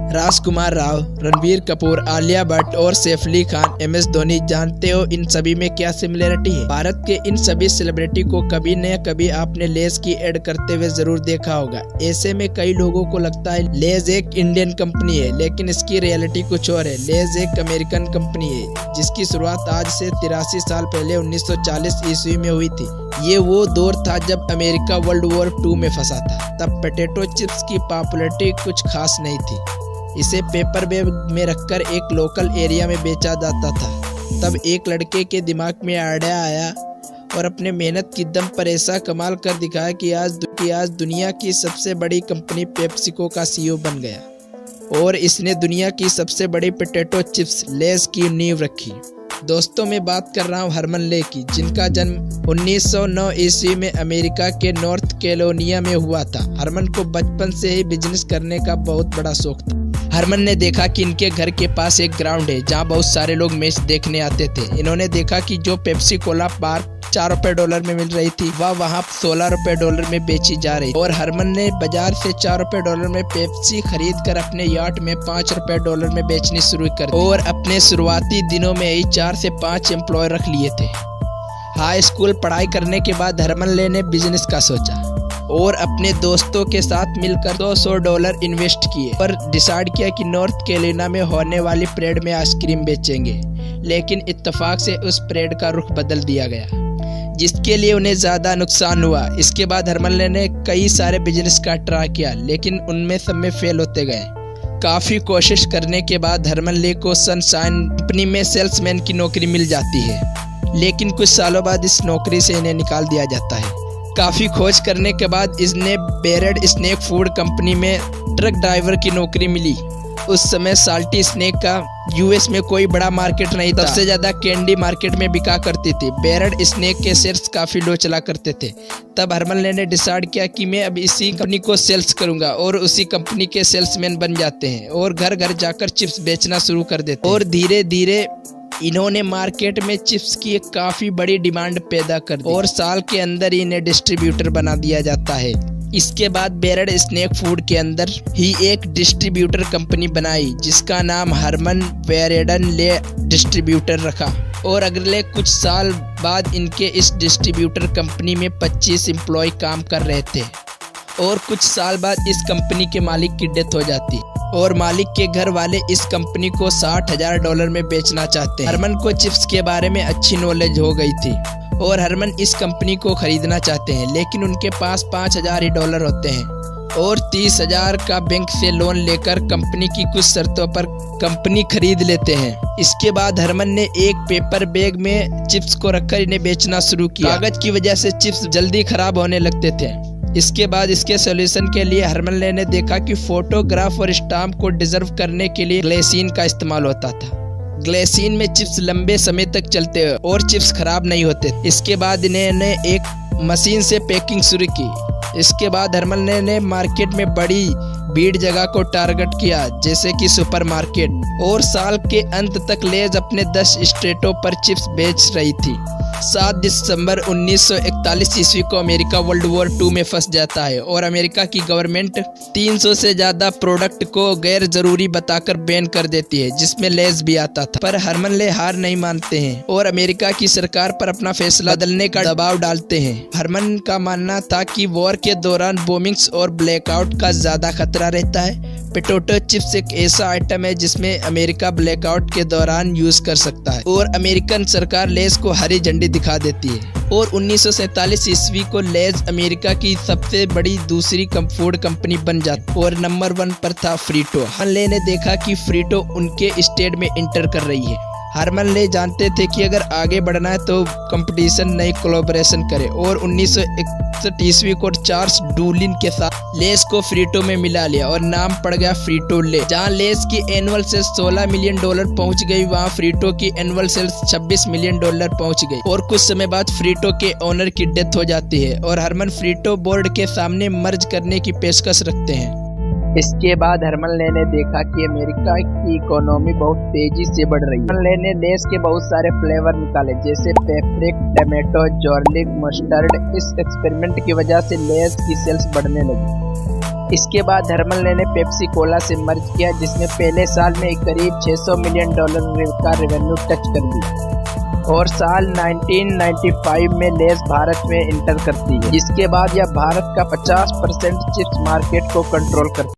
राजकुमार राव, रणबीर कपूर, आलिया भट्ट और सैफ अली खान, MS धोनी, जानते हो इन सभी में क्या सिमिलरिटी है? भारत के इन सभी सेलिब्रिटी को कभी न कभी आपने लेज की एड करते हुए जरूर देखा होगा। ऐसे में कई लोगों को लगता है लेज एक इंडियन कंपनी है, लेकिन इसकी रियलिटी कुछ और है। लेज एक अमेरिकन कंपनी है जिसकी शुरुआत आज से 83 साल पहले 1940 ईस्वी में हुई थी। ये वो दौर था जब अमेरिका वर्ल्ड वॉर 2 में फंसा था। तब पोटैटो चिप्स की पॉपुलैरिटी कुछ खास नहीं थी। इसे पेपर बैग में रखकर एक लोकल एरिया में बेचा जाता था। तब एक लड़के के दिमाग में आइडिया आया और अपने मेहनत की दम पर ऐसा कमाल कर दिखाया कि आज दुनिया की सबसे बड़ी कंपनी पेप्सिको का CEO बन गया और इसने दुनिया की सबसे बड़ी पोटैटो चिप्स लेज की नींव रखी। दोस्तों, मैं बात कर रहा हूँ हरमन ले की, जिनका जन्म 1909 ईस्वी में अमेरिका के नॉर्थ कैरोलिना में हुआ था। हरमन को बचपन से ही बिजनेस करने का बहुत बड़ा शौक था। हरमन ने देखा कि इनके घर के पास एक ग्राउंड है जहां बहुत सारे लोग मैच देखने आते थे। इन्होंने देखा कि जो पेप्सी कोला बार $4 में मिल रही थी वह वहां $16 में बेची जा रही, और हरमन ने बाजार से $4 में पेप्सी खरीद कर अपने यार्ड में $5 में बेचनी शुरू कर दी और अपने शुरुआती दिनों में ही 4 से 5 एम्प्लॉय रख लिए थे। हाई स्कूल पढ़ाई करने के बाद हरमन ले ने बिजनेस का सोचा और अपने दोस्तों के साथ मिलकर $200 इन्वेस्ट किए और डिसाइड किया कि नॉर्थ कैरोलिना में होने वाली परेड में आइसक्रीम बेचेंगे। लेकिन इत्तेफाक से उस परेड का रुख बदल दिया गया, जिसके लिए उन्हें ज़्यादा नुकसान हुआ। इसके बाद हरमन ने कई सारे बिजनेस का ट्राई किया, लेकिन उनमें सब में फेल होते गए। काफ़ी कोशिश करने के बाद हरमन ले को सनशाइन कंपनी में सेल्समैन की नौकरी मिल जाती है, लेकिन कुछ सालों बाद इस नौकरी से इन्हें निकाल दिया जाता है। काफ़ी खोज करने के बाद इसने बेरेड स्नैक फूड कंपनी में ट्रक ड्राइवर की नौकरी मिली। उस समय साल्टी स्नैक का US में कोई बड़ा मार्केट नहीं था। सबसे ज़्यादा कैंडी मार्केट में बिका करती थी। बेरेड स्नैक के शेयर्स काफ़ी लो चला करते थे। तब हरमन ने डिसाइड किया कि मैं अब इसी कंपनी को सेल्स करूंगा, और उसी कंपनी के सेल्समैन बन जाते हैं और घर घर जाकर चिप्स बेचना शुरू कर देते हैं। और धीरे धीरे इन्होंने मार्केट में चिप्स की एक काफ़ी बड़ी डिमांड पैदा कर दी और साल के अंदर इन्हें डिस्ट्रीब्यूटर बना दिया जाता है। इसके बाद बेरेड स्नैक फूड के अंदर ही एक डिस्ट्रीब्यूटर कंपनी बनाई जिसका नाम हरमन वेरेडन ले डिस्ट्रीब्यूटर रखा, और अगले कुछ साल बाद इनके इस डिस्ट्रीब्यूटर कंपनी में 25 एम्प्लॉय काम कर रहे थे। और कुछ साल बाद इस कंपनी के मालिक की डेथ हो जाती और मालिक के घर वाले इस कंपनी को $60,000 में बेचना चाहते हैं। हरमन को चिप्स के बारे में अच्छी नॉलेज हो गई थी और हरमन इस कंपनी को खरीदना चाहते हैं, लेकिन उनके पास $5,000 होते हैं और 30,000 का बैंक से लोन लेकर कंपनी की कुछ शर्तों पर कंपनी खरीद लेते हैं। इसके बाद हरमन ने एक पेपर बैग में चिप्स को रखकर इन्हें बेचना शुरू किया। कागज की वजह से चिप्स जल्दी खराब होने लगते थे। इसके बाद इसके सॉल्यूशन के लिए हरमन ने देखा कि फोटोग्राफ और स्टाम्प को डिजर्व करने के लिए ग्लिसरीन का इस्तेमाल होता था। ग्लिसरीन में चिप्स लंबे समय तक चलते और चिप्स खराब नहीं होते। इसके बाद इन्होंने एक मशीन से पैकिंग शुरू की। इसके बाद हरमन ने मार्केट में बड़ी भीड़ जगह को टारगेट किया, जैसे कि सुपरमार्केट, और साल के अंत तक लेज अपने 10 स्टेटों पर चिप्स बेच रही थी। 7 दिसंबर 1941 ईस्वी को अमेरिका वर्ल्ड वॉर 2 में फंस जाता है और अमेरिका की गवर्नमेंट 300 से ज़्यादा प्रोडक्ट को गैर जरूरी बताकर बैन कर देती है, जिसमें लेज भी आता था। पर हरमन ले हार नहीं मानते हैं और अमेरिका की सरकार पर अपना फैसला बदलने का दबाव डालते हैं। हरमन का मानना था कि वॉर के दौरान बॉम्बिंग्स और ब्लैकआउट का ज़्यादा खतरा रहता है। पोटैटो चिप्स एक ऐसा आइटम है जिसमें अमेरिका ब्लैकआउट के दौरान यूज कर सकता है, और अमेरिकन सरकार लेज को हरी झंडी दिखा देती है। और 1947 ईस्वी को लेज अमेरिका की सबसे बड़ी दूसरी फूड कंपनी बन जाती और नंबर 1 पर था फ्रीटो। हरमन ले ने देखा कि फ्रीटो उनके स्टेट में इंटर कर रही है। हरमन ले जानते थे कि अगर आगे बढ़ना है तो कंपटीशन नहीं कोलैबोरेशन करे, और 1961 ईस्वी को चार्ल्स डुलिन के साथ लेज को फ्रीटो में मिला लिया और नाम पड़ गया फ्रीटो ले। जहां लेज की एनुअल सेल्स $16 मिलियन पहुंच गई, वहां फ्रीटो की एनुअल सेल्स $26 मिलियन पहुंच गई। और कुछ समय बाद फ्रीटो के ओनर की डेथ हो जाती है और हरमन फ्रीटो बोर्ड के सामने मर्ज करने की पेशकश रखते हैं। इसके बाद हरमन ने देखा कि अमेरिका की इकोनॉमी बहुत तेजी से बढ़ रही है। हरमन ने लेस के बहुत सारे फ्लेवर निकाले, जैसे पेपरिक, टमेटो, जॉर्लिक, मस्टर्ड। इस एक्सपेरिमेंट की वजह से लेस की सेल्स बढ़ने लगी इसके बाद धर्मल ने पेप्सी कोला से मर्ज किया, जिसने पहले साल में करीब $600 मिलियन का रेवेन्यू टच कर दी और साल 1995 में लेस भारत में इंटर करती है, जिसके बाद यह भारत का 50% चिप्स मार्केट को कंट्रोल करती है।